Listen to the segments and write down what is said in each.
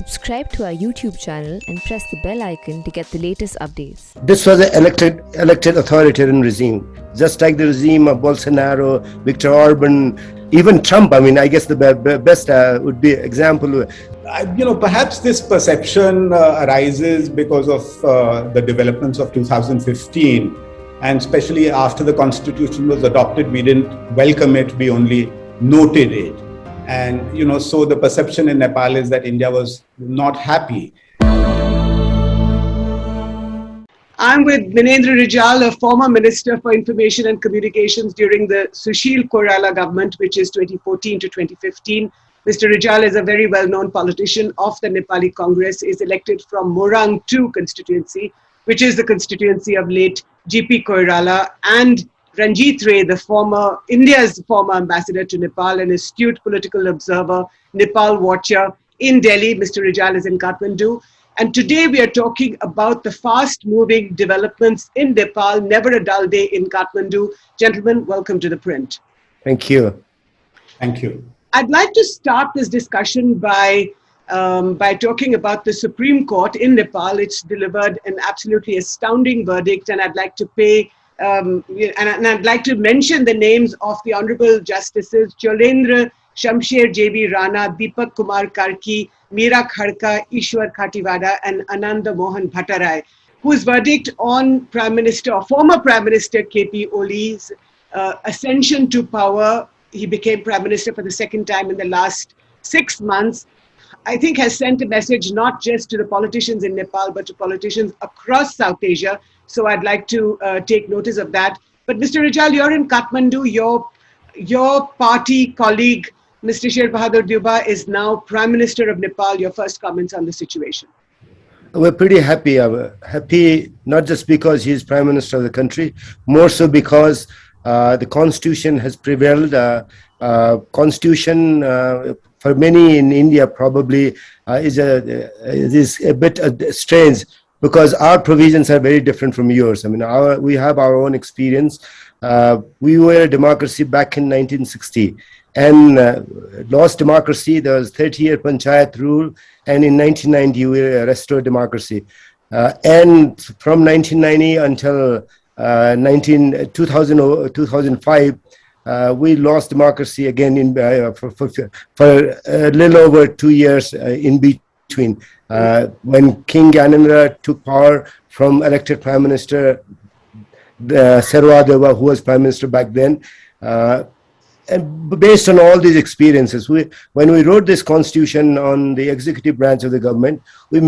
Subscribe to our YouTube channel and press the bell icon to get the latest updates. This was an elected authoritarian regime, just like the regime of Bolsonaro, Viktor Orban, even Trump. I mean, I guess the best would be example. Perhaps this perception arises because of the developments of 2015, and especially after the constitution was adopted, we didn't welcome it, we only noted it. And, so the perception in Nepal is that India was not happy. I'm with Minendra Rijal, a former Minister for Information and Communications during the Sushil Koirala government, which is 2014 to 2015. Mr. Rijal is a very well-known politician of the Nepali Congress, is elected from Morang 2 constituency, which is the constituency of late GP Koirala, and Ranjit Rae, India's former ambassador to Nepal, an astute political observer, Nepal watcher in Delhi. Mr. Rijal is in Kathmandu. And today we are talking about the fast-moving developments in Nepal. Never a dull day in Kathmandu. Gentlemen, welcome to The Print. Thank you. Thank you. I'd like to start this discussion by talking about the Supreme Court in Nepal. It's delivered an absolutely astounding verdict, and I'd like to I'd like to mention the names of the Honorable Justices Cholendra Shamsher JB Rana, Deepak Kumar Karki, Meera Khadka, Ishwar Khativada, and Ananda Mohan Bhattarai, whose verdict on former Prime Minister KP Oli's ascension to power, he became Prime Minister for the second time in the last 6 months, I think has sent a message not just to the politicians in Nepal, but to politicians across South Asia. So I'd like to take notice of that. But Mr. Rijal, you're in Kathmandu. Your party colleague, Mr. Sher Bahadur Deuba, is now Prime Minister of Nepal. Your first comments on the situation? We're pretty happy. Happy not just because he's Prime Minister of the country, more so because the Constitution has prevailed. Constitution for many in India probably is a bit strange, because our provisions are very different from yours. I mean, we have our own experience. We were a democracy back in 1960 and lost democracy. There was 30-year Panchayat rule, and in 1990 we restored democracy. And from 1990 until 2005, we lost democracy again for a little over 2 years in between. When King Gyanendra took power from elected Prime Minister Sherwa Deuba, who was Prime Minister back then, and based on all these experiences, when we wrote this constitution on the executive branch of the government, we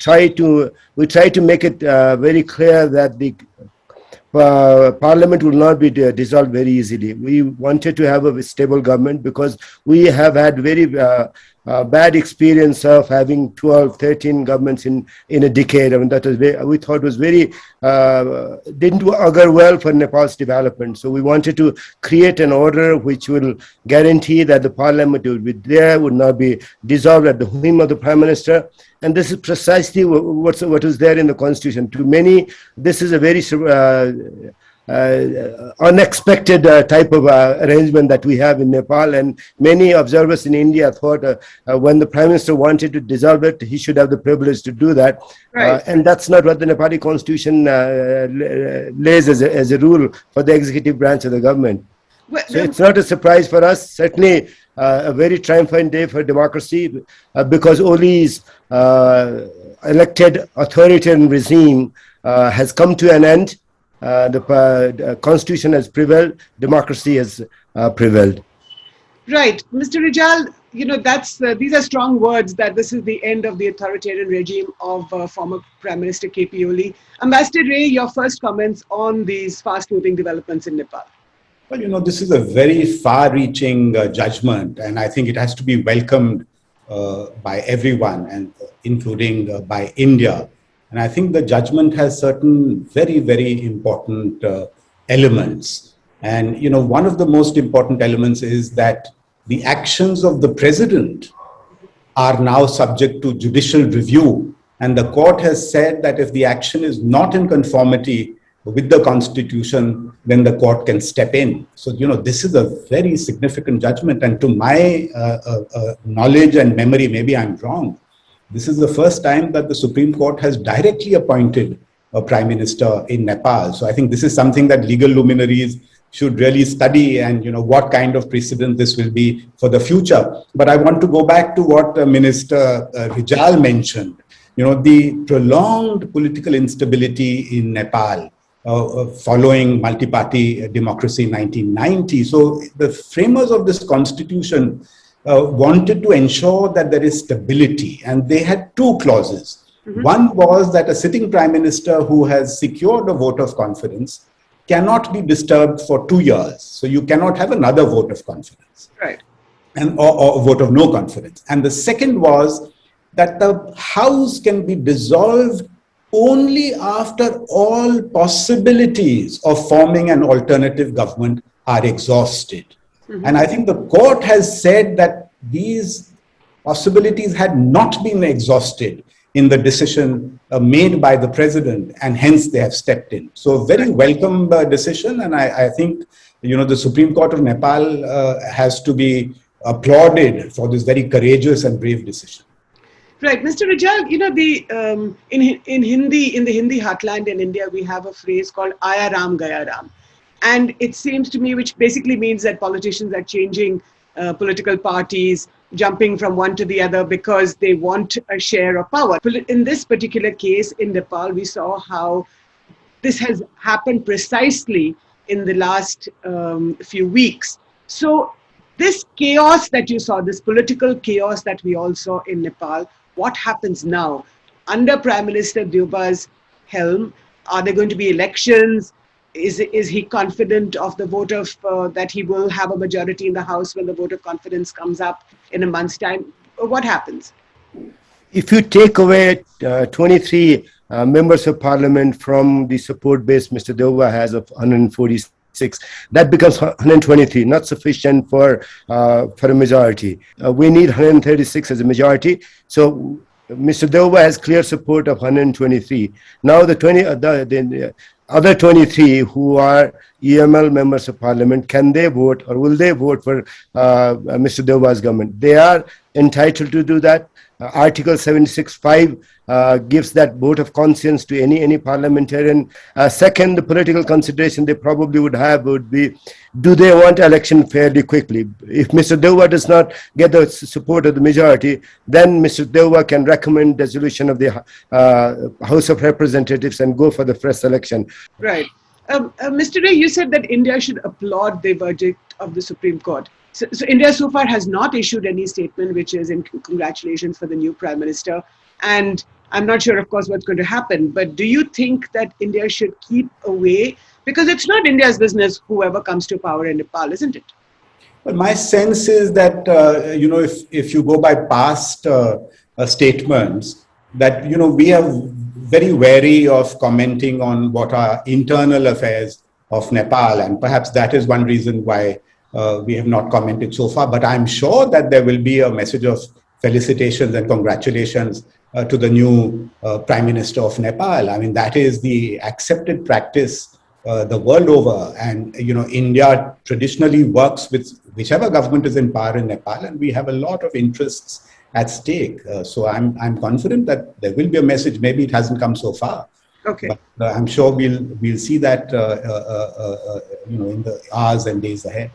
tried to make it very clear that the Parliament will not be dissolved very easily. We wanted to have a stable government because we have had very bad experience of having 12, 13 governments in a decade. I mean, that was we thought was very didn't augur well for Nepal's development. So we wanted to create an order which will guarantee that the Parliament will be there, would not be dissolved at the whim of the Prime Minister. And this is precisely what was there in the Constitution. To many, this is a very unexpected type of arrangement that we have in Nepal, and many observers in India thought when the Prime Minister wanted to dissolve it, he should have the privilege to do that. Right. And that's not what the Nepali Constitution lays as a rule for the executive branch of the government. So it's not a surprise for us. Certainly a very triumphant day for democracy, because Oli's elected authoritarian regime has come to an end. The Constitution has prevailed. Democracy has prevailed. Right. Mr. Rijal, these are strong words, that this is the end of the authoritarian regime of former Prime Minister KP Oli. Ambassador Rae, your first comments on these fast-moving developments in Nepal? Well, this is a very far-reaching judgment, and I think it has to be welcomed by everyone, and including by India. And I think the judgment has certain very, very important elements. And, one of the most important elements is that the actions of the president are now subject to judicial review. And the court has said that if the action is not in conformity with the Constitution, then the court can step in. So, this is a very significant judgment. And to my knowledge and memory, maybe I'm wrong, this is the first time that the Supreme Court has directly appointed a prime minister in Nepal. So I think this is something that legal luminaries should really study, and what kind of precedent this will be for the future. But I want to go back to what Minister Rijal mentioned. The prolonged political instability in Nepal following multi-party democracy in 1990. So the framers of this constitution wanted to ensure that there is stability, and they had two clauses. Mm-hmm. One was that a sitting prime minister who has secured a vote of confidence cannot be disturbed for 2 years. So you cannot have another vote of confidence. Right. Or a vote of no confidence. And the second was that the House can be dissolved only after all possibilities of forming an alternative government are exhausted. Mm-hmm. And I think the court has said that these possibilities had not been exhausted in the decision made by the president, and hence they have stepped in. So very welcome decision, and I think the Supreme Court of Nepal has to be applauded for this very courageous and brave decision. Right, Mr. Rijal, in Hindi, in the Hindi heartland in India, we have a phrase called Aya Ram Gaya Ram. And it seems to me, which basically means that politicians are changing political parties, jumping from one to the other because they want a share of power. In this particular case in Nepal, we saw how this has happened precisely in the last few weeks. So this chaos that you saw, this political chaos that we all saw in Nepal, what happens now? Under Prime Minister Deuba's helm, are there going to be elections? Is he confident of the vote of that he will have a majority in the House when the vote of confidence comes up in a month's time? What happens? If you take away 23 members of parliament from the support base Mr. Deuba has of 146, that becomes 123, not sufficient for a majority. We need 136 as a majority. So Mr. Deuba has clear support of 123. Now the other 23 who are EML members of parliament, can they vote or will they vote for Mr. Deuba's government? They are entitled to do that. Article 76(5) gives that vote of conscience to any parliamentarian. Second, the political consideration they probably would have would be, do they want election fairly quickly? If Mr. Deuba does not get the support of the majority, then Mr. Deuba can recommend dissolution of the House of Representatives and go for the fresh election. Right. Mr. Ray, you said that India should applaud the verdict of the Supreme Court. So India so far has not issued any statement, which is in congratulations for the new Prime Minister. And I'm not sure, of course, what's going to happen. But do you think that India should keep away? Because it's not India's business, whoever comes to power in Nepal, isn't it? Well, my sense is that, if you go by past statements, that, we are very wary of commenting on what are internal affairs of Nepal. And perhaps that is one reason why we have not commented so far, but I'm sure that there will be a message of felicitations and congratulations to the new Prime Minister of Nepal. I mean, that is the accepted practice the world over. And, India traditionally works with whichever government is in power in Nepal, and we have a lot of interests at stake. So I'm confident that there will be a message. Maybe it hasn't come so far. Okay. But I'm sure we'll see that, in the hours and days ahead.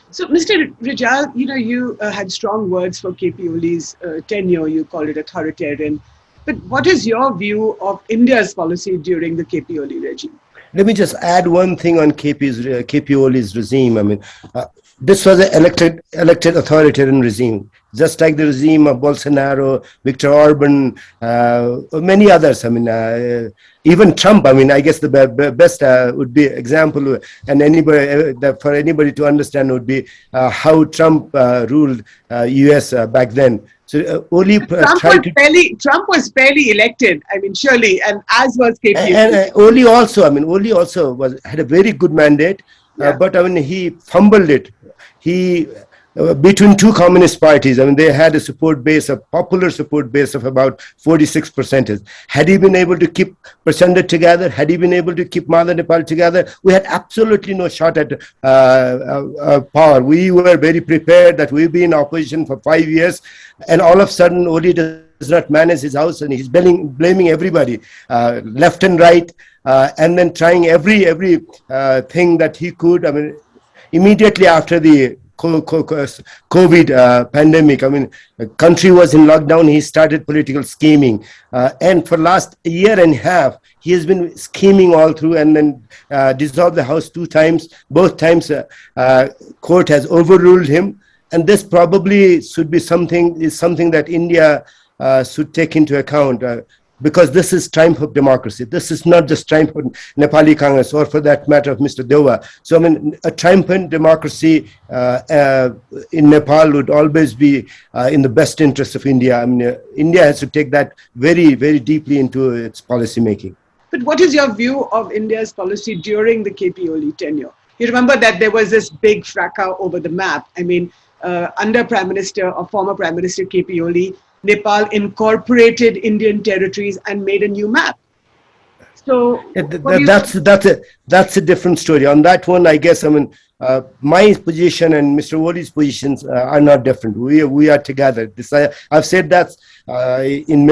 So, Mr. Rijal, you had strong words for KP Oli's tenure. You called it authoritarian. But what is your view of India's policy during the KP Oli regime? Let me just add one thing on KP Oli's regime. I mean, this was an elected authoritarian regime, just like the regime of Bolsonaro, Viktor Orban, many others. I mean, even Trump. I mean, I guess the best would be example, and for anybody to understand would be how Trump ruled U.S. Back then. So Trump was barely elected. I mean, surely, and as was KP. And Oli also had a very good mandate, but I mean he fumbled it. He between two communist parties, I mean, they had a popular support base of about 46%. Had he been able to keep Prachanda together, had he been able to keep Mother Nepal together, we had absolutely no shot at power. We were very prepared that we've been in opposition for 5 years, and all of a sudden, Oli does not manage his house, and he's blaming everybody, left and right, and then trying every thing that he could. I mean, immediately after the COVID pandemic, I mean, the country was in lockdown. He started political scheming, and for last year and a half, he has been scheming all through, and then dissolved the house 2 times. Both times, court has overruled him, and this probably should be something that India should take into account. Because this is triumph of democracy. This is not just triumph of Nepali Congress, or for that matter of Mr. Deva. So I mean, a triumphant democracy in Nepal would always be in the best interest of India. I mean, India has to take that very, very deeply into its policy making. But what is your view of India's policy during the KP Oli tenure? You remember that there was this big fracas over the map. I mean, under Prime Minister or former Prime Minister KP Oli, Nepal incorporated Indian territories and made a new map. So that's a different story. On that one, I guess, I mean, my position and Mr. Oli's positions are not different. We are together. I've said that in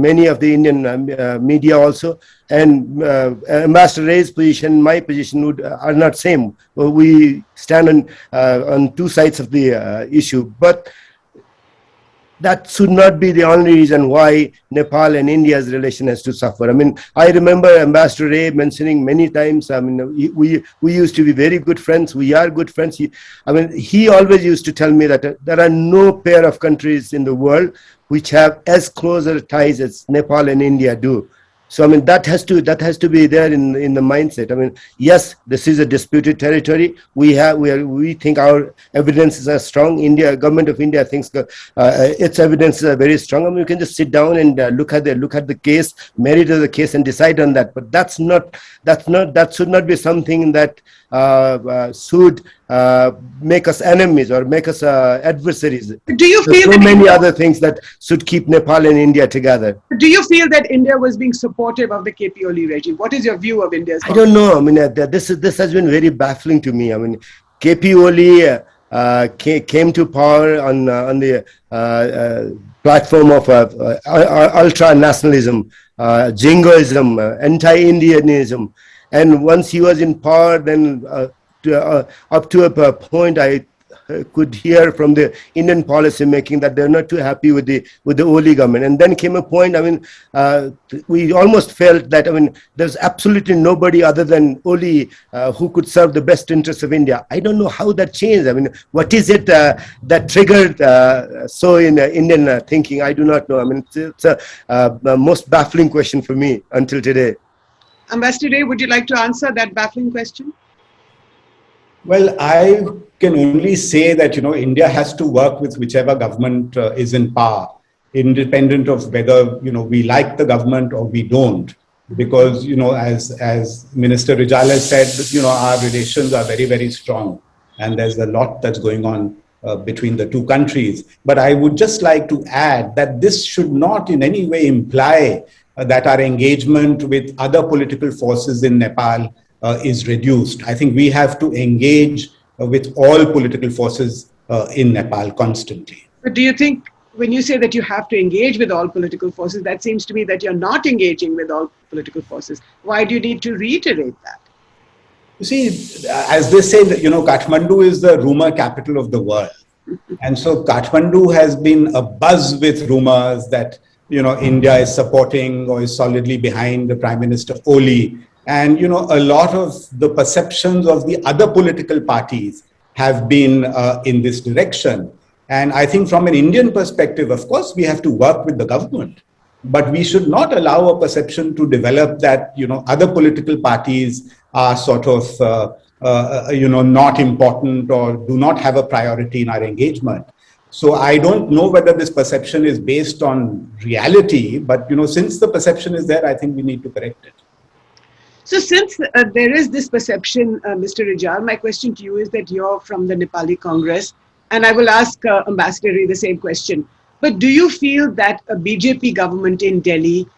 many of the Indian media also, and Ambassador Rae's position, my position are not same. We stand on 2 sides of the issue, but that should not be the only reason why Nepal and India's relation has to suffer. I mean, I remember Ambassador Rae mentioning many times, I mean, we used to be very good friends. We are good friends. He always used to tell me that there are no pair of countries in the world which have as closer ties as Nepal and India do. So I mean, that has to be there in the mindset. I mean, yes, this is a disputed territory. We think our evidences are strong. Government of India thinks its evidences are very strong. I mean, we can just sit down and look at the case, merit of the case, and decide on that. But that should not be something that should make us enemies or make us adversaries. Do you feel so many other things that should keep Nepal and India together? Do you feel that India was being supportive of the KP Oli regime? What is your view of India's? I don't know. I mean, this has been very baffling to me. I mean, KP Oli came to power on the platform of ultra nationalism, jingoism, anti-Indianism. And once he was in power, then up to a point, I could hear from the Indian policy making that they're not too happy with the Oli government. And then came a point, I mean, we almost felt that, I mean, there's absolutely nobody other than Oli who could serve the best interests of India. I don't know how that changed. I mean, what is it that triggered so in Indian thinking? I do not know. I mean, it's a most baffling question for me until today. Ambassador Rae, would you like to answer that baffling question? Well, I can only say that, India has to work with whichever government is in power, independent of whether, we like the government or we don't. Because, as Minister Rijal has said, our relations are very, very strong. And there's a lot that's going on between the 2 countries. But I would just like to add that this should not in any way imply that our engagement with other political forces in Nepal is reduced. I think we have to engage with all political forces in Nepal constantly. But do you think when you say that you have to engage with all political forces, that seems to me that you're not engaging with all political forces? Why do you need to reiterate that? You see, as they say, that, Kathmandu is the rumor capital of the world. And so Kathmandu has been abuzz with rumors that India is supporting or is solidly behind the Prime Minister Oli. And, a lot of the perceptions of the other political parties have been in this direction. And I think from an Indian perspective, of course, we have to work with the government. But we should not allow a perception to develop that, other political parties are sort of, not important or do not have a priority in our engagement. So I don't know whether this perception is based on reality, but since the perception is there, I think we need to correct it. So since there is this perception, Mr. Rijal, my question to you is that you're from the Nepali Congress, and I will ask Ambassador Rae the same question. But do you feel that a BJP government in Delhi,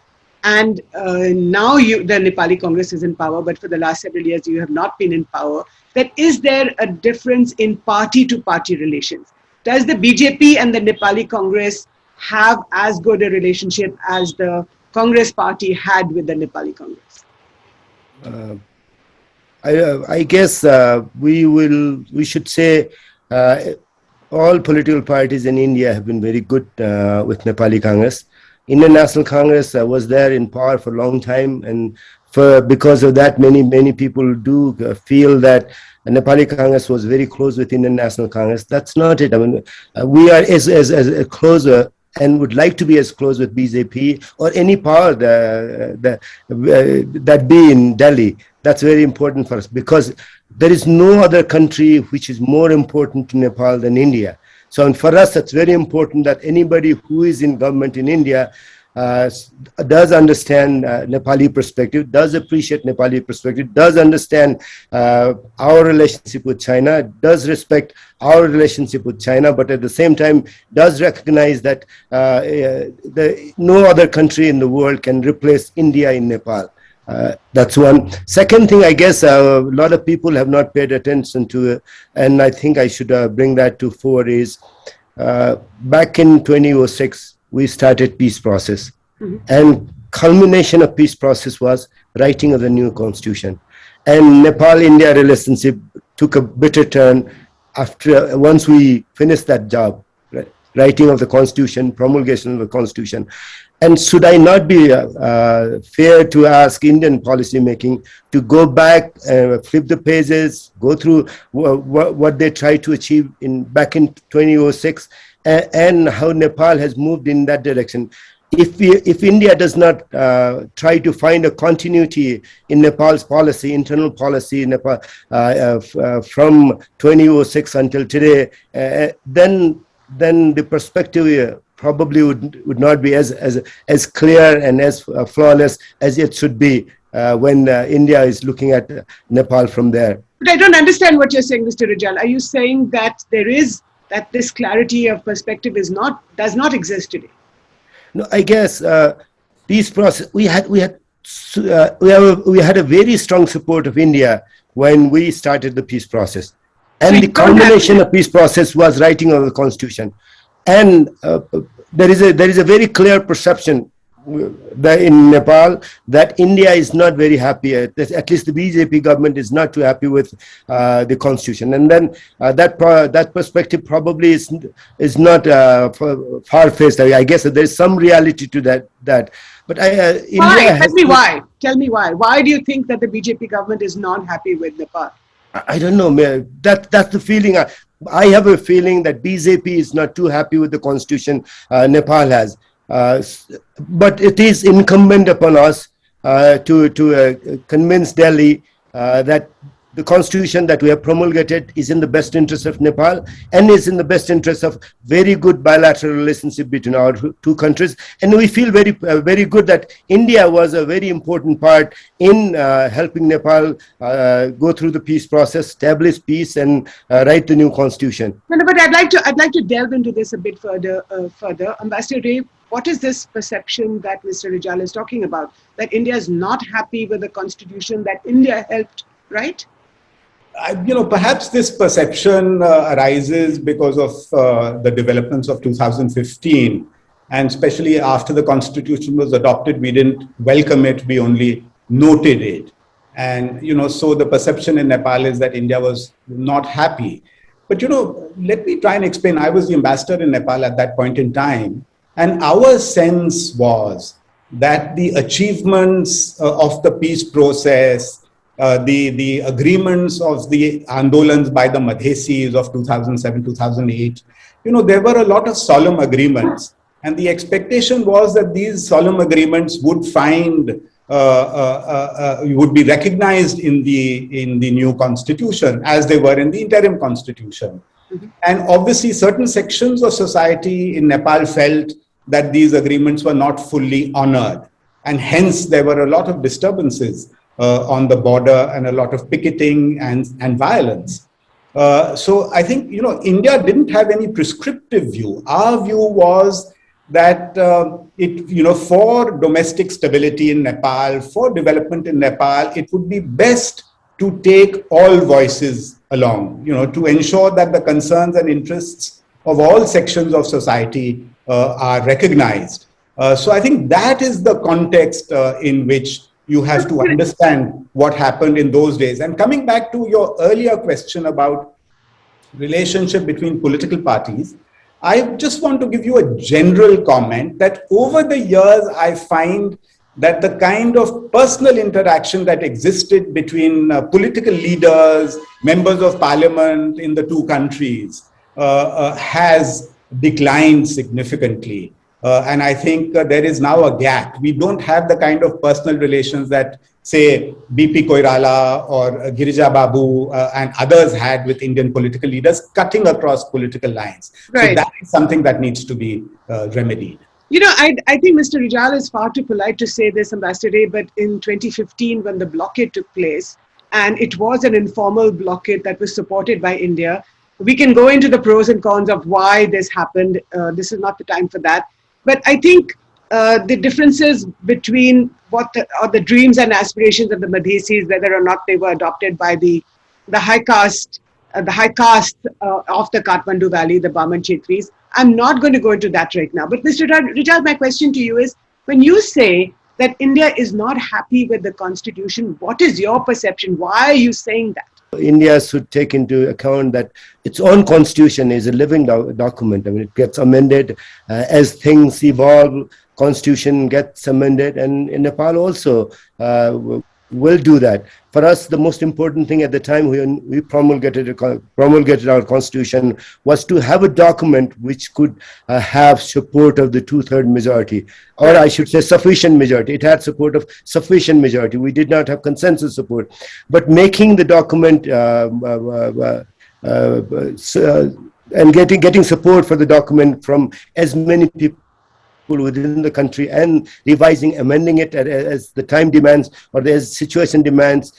and now the Nepali Congress is in power, but for the last several years you have not been in power, that is there a difference in party-to-party relations? Does the BJP and the Nepali Congress have as good a relationship as the Congress party had with the Nepali Congress? I guess we should say all political parties in India have been very good with Nepali Congress. Indian National Congress was there in power for a long time, and because of that, many people do feel that Nepali Congress was very close with Indian National Congress. That's not it. I mean, we are as closer and would like to be as close with BJP or any power that be in Delhi. That's very important for us, because there is no other country which is more important to Nepal than India. So, and for us, it's very important that anybody who is in government in India does understand Nepali perspective, does appreciate Nepali perspective, does understand our relationship with China, does respect our relationship with China, but at the same time does recognize that no other country in the world can replace India in Nepal. That's one. Second thing, I guess a lot of people have not paid attention to, and I think I should bring that to fore, is back in 2006, we started peace process. And culmination of peace process was writing of the new constitution. And Nepal-India relationship took a bitter turn once we finished that job, right? Writing of the constitution, promulgation of the constitution. And should I not be fair to ask Indian policy making to go back, flip the pages, go through what they tried to achieve back in 2006, and how Nepal has moved in that direction? If India does not try to find a continuity in Nepal's policy, internal policy, Nepal from 2006 until today, then the perspective probably would not be as clear and as flawless as it should be when India is looking at Nepal from there. But I don't understand what you're saying, Mr. Rijal. Are you saying that this clarity of perspective does not exist today? No, I guess peace process. We had a very strong support of India when we started the peace process, and the culmination of peace process was writing of the constitution. And there is a very clear perception in Nepal that India is not very happy. At least the BJP government is not too happy with the constitution. And then that perspective probably is not far-fetched. I guess there is some reality to that. But why? Tell me why. Why do you think that the BJP government is not happy with Nepal? I don't know. That's the feeling. I have a feeling that BJP is not too happy with the constitution Nepal has. But it is incumbent upon us to convince Delhi that the constitution that we have promulgated is in the best interest of Nepal and is in the best interest of very good bilateral relationship between our two countries. And we feel very good that India was a very important part in helping Nepal go through the peace process, establish peace, and write the new constitution. No, but I'd like to delve into this a bit further. Ambassador Rae, what is this perception that Mr. Rijal is talking about, that India is not happy with the constitution that India helped write? Perhaps this perception arises because of the developments of 2015, and especially after the constitution was adopted, we didn't welcome it, we only noted it. And, so the perception in Nepal is that India was not happy. But, let me try and explain. I was the ambassador in Nepal at that point in time, and our sense was that the achievements of the peace process, the agreements of the Andolans by the Madhesis of 2007, 2008, there were a lot of solemn agreements. And the expectation was that these solemn agreements would would be recognized in the new constitution as they were in the interim constitution. Mm-hmm. And obviously certain sections of society in Nepal felt that these agreements were not fully honored. And hence there were a lot of disturbances on the border and a lot of picketing and violence. So I think, India didn't have any prescriptive view. Our view was that for domestic stability in Nepal, for development in Nepal, it would be best to take all voices along, to ensure that the concerns and interests of all sections of society are recognized. So I think that is the context in which you have to understand what happened in those days. And coming back to your earlier question about relationship between political parties, I just want to give you a general comment that over the years, I find that the kind of personal interaction that existed between political leaders, members of parliament in the two countries has declined significantly. And I think there is now a gap. We don't have the kind of personal relations that, say, BP Koirala or Girija Babu and others had with Indian political leaders cutting across political lines. Right. So that is something that needs to be remedied. You know, I think Mr. Rijal is far too polite to say this, Ambassador Rae, but in 2015, when the blockade took place, and it was an informal blockade that was supported by India, we can go into the pros and cons of why this happened. This is not the time for that. But I think the differences between what the dreams and aspirations of the Madhesis, whether or not they were adopted by the high caste of the Kathmandu Valley, the Baman Chetris. I'm not going to go into that right now. But Mr. Rijal, my question to you is, when you say that India is not happy with the constitution, what is your perception? Why are you saying that? India should take into account that its own constitution is a living document. I mean, it gets amended as things evolve. Constitution gets amended, and in Nepal also will do that. For us, the most important thing at the time when we promulgated our constitution was to have a document which could have support of the 2/3 majority, or I should say sufficient majority. It had support of sufficient majority. We did not have consensus support, but making the document and getting support for the document from as many people within the country and revising, amending it as the time demands or as situation demands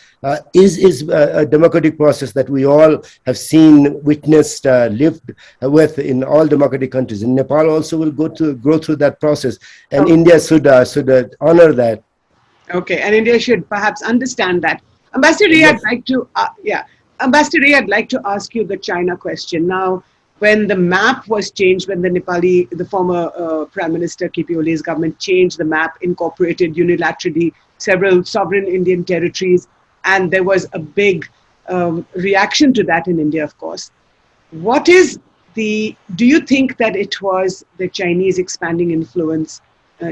is a democratic process that we all have seen, witnessed, lived with in all democratic countries. And Nepal also will go through that process, and India should honor that. Okay, and India should perhaps understand that. Ambassador Rae, I'd like to Ambassador Rae, I'd like to ask you the China question now. When the map was changed, when the former Prime Minister KP Oli's government changed the map, incorporated unilaterally several sovereign Indian territories, and there was a big reaction to that in India, of course. Do you think that it was the Chinese expanding influence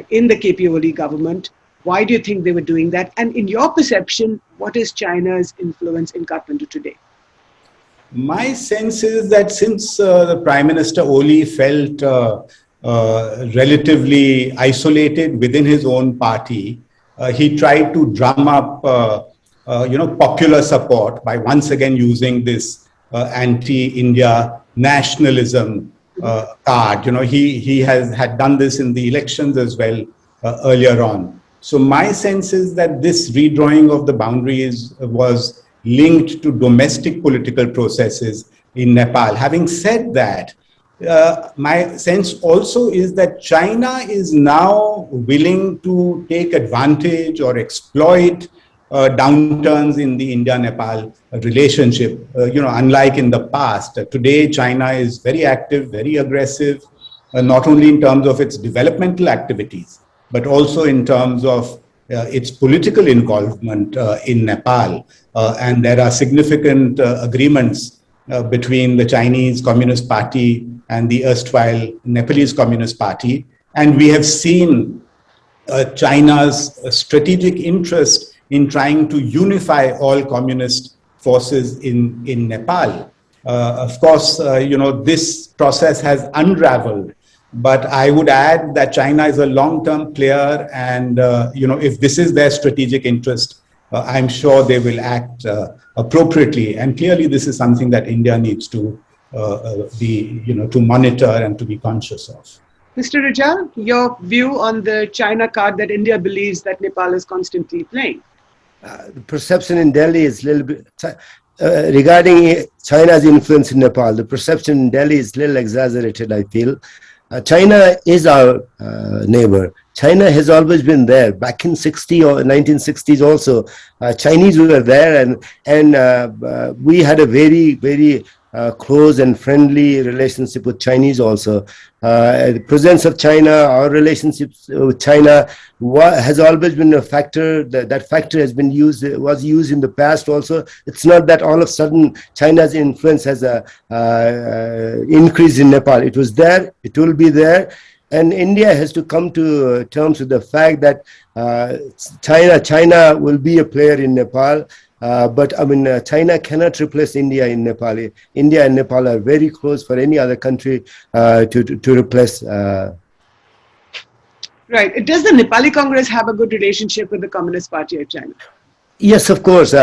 in the KP Oli government? Why do you think they were doing that? And in your perception, what is China's influence in Kathmandu today? My sense is that since the Prime Minister Oli felt relatively isolated within his own party, he tried to drum up, popular support by once again using this anti-India nationalism card. He had done this in the elections as well earlier on. So my sense is that this redrawing of the boundaries was linked to domestic political processes in Nepal. Having said that, my sense also is that China is now willing to take advantage or exploit downturns in the India-Nepal relationship. Unlike in the past, today China is very active, very aggressive, not only in terms of its developmental activities, but also in terms of its political involvement in Nepal. And there are significant agreements between the Chinese Communist Party and the erstwhile Nepalese Communist Party. And we have seen China's strategic interest in trying to unify all communist forces in Nepal. Of course, this process has unraveled. But I would add that China is a long-term player, and if this is their strategic interest, I'm sure they will act appropriately. And clearly, this is something that India needs to to monitor and to be conscious of. Mr. Rijal, your view on the China card that India believes that Nepal is constantly playing? The perception in Delhi is a little bit regarding China's influence in Nepal. The perception in Delhi is a little exaggerated, I feel. China is our neighbor. China has always been there. Back in 1960s also, Chinese were there, and we had a very, very close and friendly relationship with Chinese also. The presence of China, our relationships with China has always been a factor. That factor was used in the past also. It's not that all of a sudden China's influence has increased in Nepal. It was there, it will be there. And India has to come to terms with the fact that China will be a player in Nepal. But I mean, China cannot replace India in Nepal. India and Nepal are very close for any other country to replace. Right. Does the Nepali Congress have a good relationship with the Communist Party of China? Yes, of course.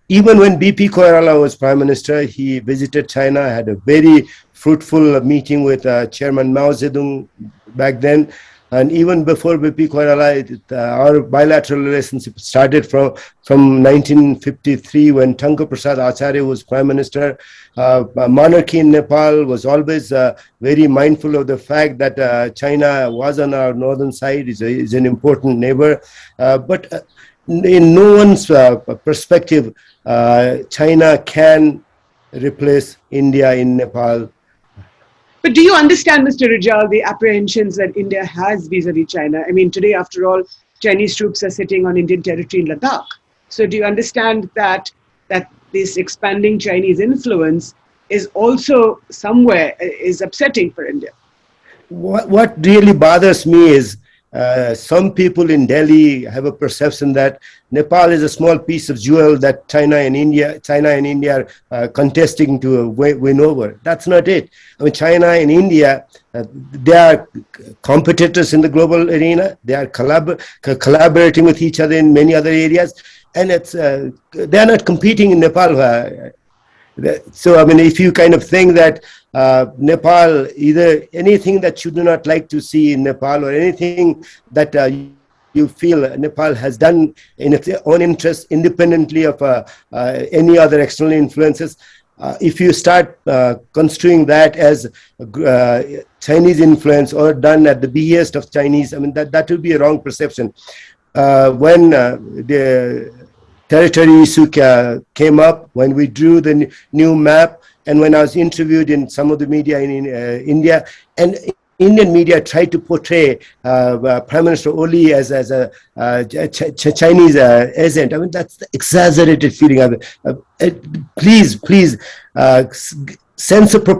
Even when BP Koirala was Prime Minister, he visited China, had a very fruitful meeting with Chairman Mao Zedong back then. And even before BP Koirala, our bilateral relationship started from 1953 when Thanka Prasad Acharya was Prime Minister. Monarchy in Nepal was always very mindful of the fact that China was on our northern side, is an important neighbor. But in no one's perspective, China can replace India in Nepal. But do you understand, Mr. Rijal, the apprehensions that India has vis-a-vis China? I mean, today, after all, Chinese troops are sitting on Indian territory in Ladakh. So do you understand that this expanding Chinese influence is also somewhere is upsetting for India? What really bothers me is some people in Delhi have a perception that Nepal is a small piece of jewel that China and India are contesting to win over. That's not it. I mean, China and India, they are competitors in the global arena. They are collaborating with each other in many other areas, and they are not competing in Nepal. So, I mean, if you kind of think that Nepal, either anything that you do not like to see in Nepal or anything that you feel Nepal has done in its own interest, independently of any other external influences, if you start construing that as Chinese influence or done at the behest of Chinese, I mean, that would be a wrong perception. When the territory issue came up, when we drew the new map, and when I was interviewed in some of the media in India, and Indian media tried to portray Prime Minister Oli as a Chinese agent. I mean, that's the exaggerated feeling of it. Please,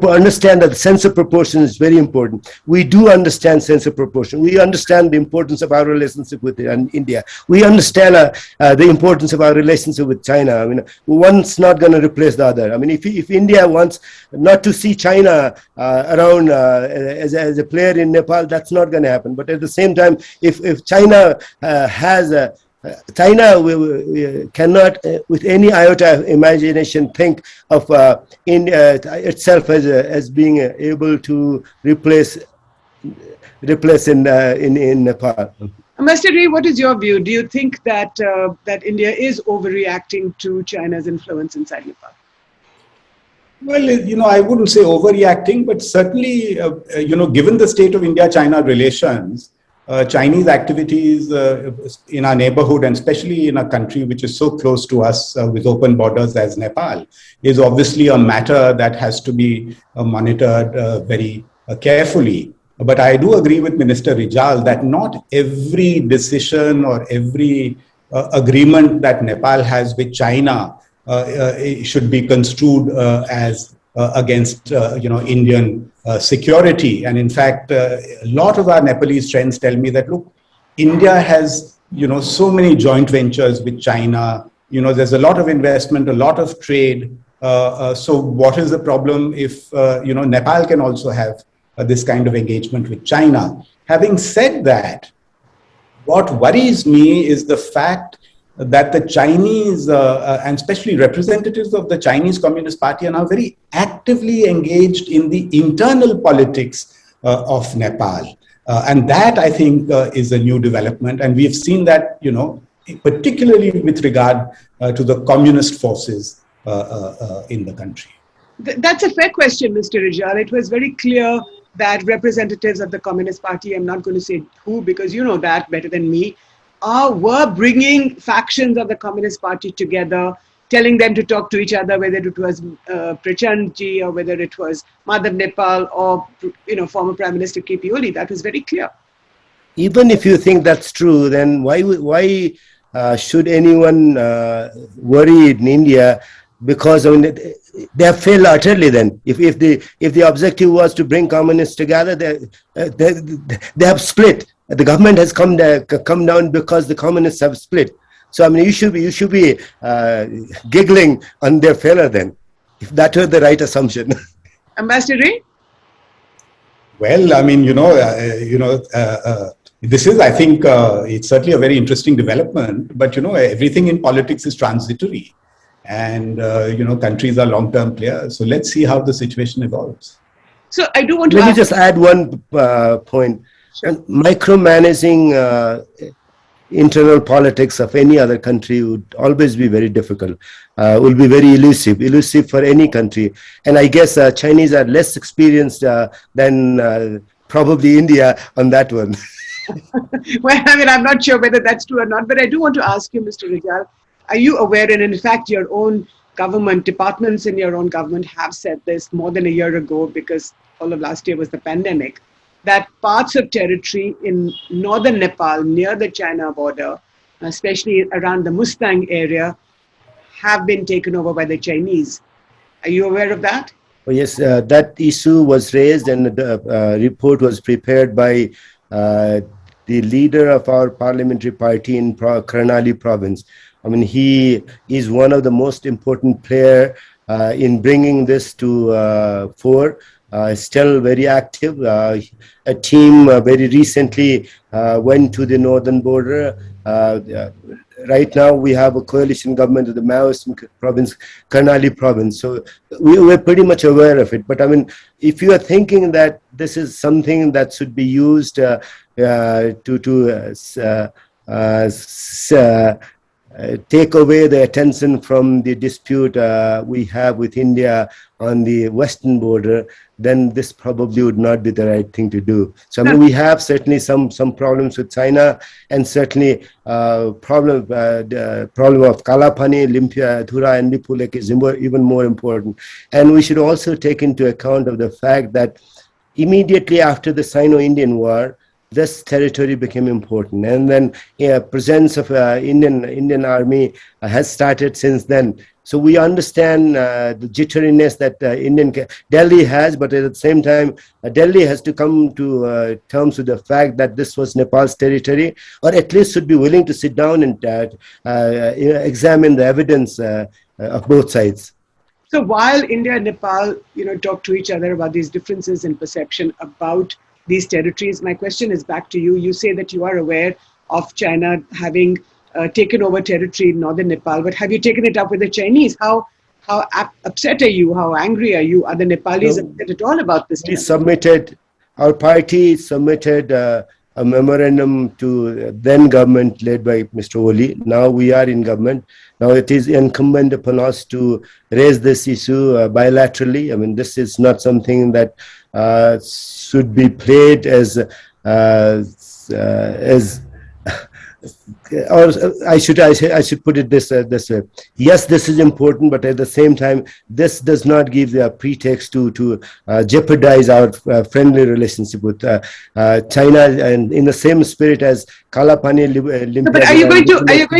understand that the sense of proportion is very important. We do understand sense of proportion. We understand the importance of our relationship with India. We understand the importance of our relationship with China. I mean, one's not going to replace the other. I mean, if India wants not to see China around as a player in Nepal, that's not going to happen. But at the same time, if China has China we cannot, with any iota of imagination, think of India itself as being able to replace in Nepal. Mr. Rae, what is your view? Do you think that India is overreacting to China's influence inside Nepal? Well, I wouldn't say overreacting, but certainly, given the state of India-China relations, Chinese activities in our neighborhood, and especially in a country which is so close to us with open borders as Nepal, is obviously a matter that has to be monitored very carefully. But I do agree with Minister Rijal that not every decision or every agreement that Nepal has with China should be construed as against Indian security. And in fact, a lot of our Nepalese friends tell me that, look, India has so many joint ventures with China. There's a lot of investment, a lot of trade. So what is the problem if Nepal can also have this kind of engagement with China? Having said that, what worries me is the fact that the Chinese, and especially representatives of the Chinese Communist Party, are now very actively engaged in the internal politics of Nepal. And that, I think, is a new development. And we've seen that, particularly with regard to the communist forces in the country. That's a fair question, Mr. Rijal. It was very clear that representatives of the Communist Party, I'm not going to say who because you know that better than me, were bringing factions of the Communist Party together, telling them to talk to each other, whether it was Prachandji or whether it was Madhav Nepal or former Prime Minister KP Oli. That was very clear. Even if you think that's true, then why should anyone worry in India? Because they have failed utterly. Then, if the objective was to bring communists together, they have split. The government has come down because the communists have split. So you should be giggling on their failure then, if that were the right assumption. Ambassador Ray? Well, this is, I think, it's certainly a very interesting development. But everything in politics is transitory, and countries are long-term players. So let's see how the situation evolves. So I do want to. Let me just add one point. Sure. Micromanaging internal politics of any other country would always be very difficult, will be very elusive for any country. And I guess Chinese are less experienced than probably India on that one. Well, I'm not sure whether that's true or not, but I do want to ask you, Mr. Rijal, are you aware, and in fact your own government, departments in your own government have said this more than a year ago, because all of last year was the pandemic, that parts of territory in northern Nepal near the China border, especially around the Mustang area, have been taken over by the Chinese. Are you aware of that? Oh, yes, that issue was raised, and the report was prepared by the leader of our parliamentary party in Karnali province. He is one of the most important player in bringing this to fore. Still very active. A team very recently went to the northern border. Right now we have a coalition government of the Maoist province, Karnali province. So we're pretty much aware of it. But if you are thinking that this is something that should be used to take away the attention from the dispute we have with India on the western border, then this probably would not be the right thing to do. So we have certainly some problems with China, and certainly problem of Kalapani, Limpia, Thura, and Lipulek is even more important. And we should also take into account of the fact that immediately after the Sino-Indian War, this territory became important, and then presence of Indian Army has started since then. So we understand the jitteriness that Delhi has, but at the same time, Delhi has to come to terms with the fact that this was Nepal's territory, or at least should be willing to sit down and examine the evidence of both sides. So while India and Nepal, talk to each other about these differences in perception about these territories, my question is back to you. You say that you are aware of China having taken over territory in northern Nepal, but have you taken it up with the Chinese? How upset are you? How angry are you? Are the Nepalis upset at all about this? Our party submitted a memorandum to then government led by Mr. Oli. Now we are in government. Now it is incumbent upon us to raise this issue bilaterally. This is not something that should be played as or I should put it this way. Yes, this is important, but at the same time, this does not give the pretext to jeopardize our friendly relationship with China, and in the same spirit as Kalapani, Limpia. But are you going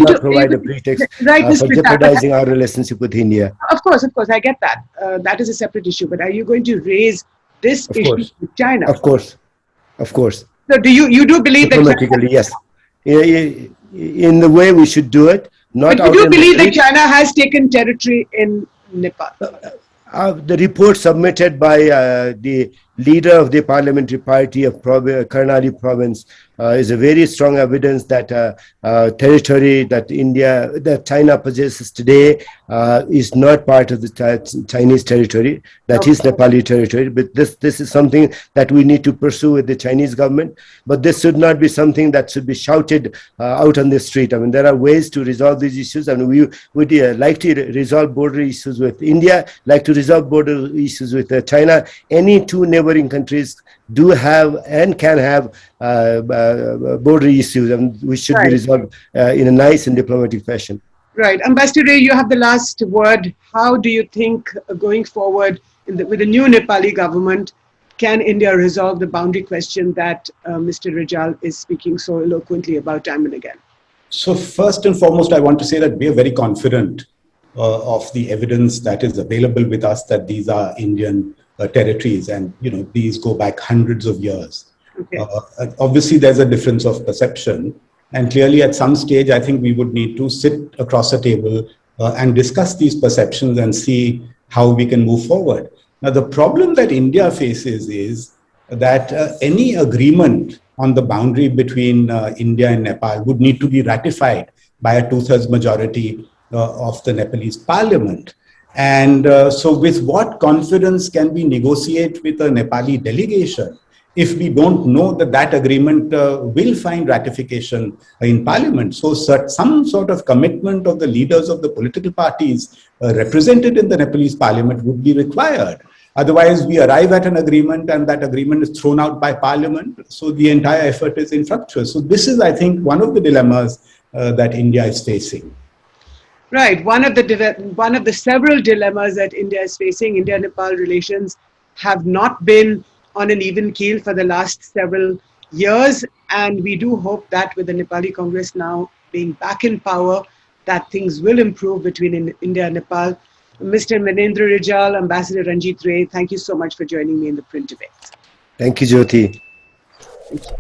to provide a pretext for jeopardizing our relationship with India? Of course, I get that. That is a separate issue. But are you going to raise this issue with China? Of course. So do you do believe that? Diplomatically, yes. In the way we should do it. But you do believe that China has taken territory in Nepal? The report submitted by the leader of the parliamentary party of Karnali province is a very strong evidence that territory that China possesses today is not part of the Chinese territory. That is Nepali territory. But this is something that we need to pursue with the Chinese government. But this should not be something that should be shouted out on the street. There are ways to resolve these issues, and we would like to resolve border issues with India, like to resolve border issues with China. Any two neighboring countries do have and can have border issues, and we should be resolved in a nice and diplomatic fashion. Right. Ambassador Ray, you have the last word. How do you think going forward with the new Nepali government, can India resolve the boundary question that Mr. Rijal is speaking so eloquently about time and again? So first and foremost, I want to say that we are very confident of the evidence that is available with us that these are Indian territories, and these go back hundreds of years. Okay. Obviously, there's a difference of perception, and clearly, at some stage, I think we would need to sit across a table and discuss these perceptions and see how we can move forward. Now, the problem that India faces is that any agreement on the boundary between India and Nepal would need to be ratified by a 2/3 majority of the Nepalese parliament. And so with what confidence can we negotiate with a Nepali delegation if we don't know that that agreement will find ratification in parliament? So some sort of commitment of the leaders of the political parties represented in the Nepalese parliament would be required. Otherwise, we arrive at an agreement and that agreement is thrown out by parliament. So the entire effort is infructuous. So this is, I think, one of the dilemmas that India is facing. Right. One of the several dilemmas that India is facing. India-Nepal relations have not been on an even keel for the last several years. And we do hope that with the Nepali Congress now being back in power, that things will improve between India and Nepal. Mr. Minendra Rijal, Ambassador Ranjit Rae, thank you so much for joining me in the print debate. Thank you, Jyoti. Thank you.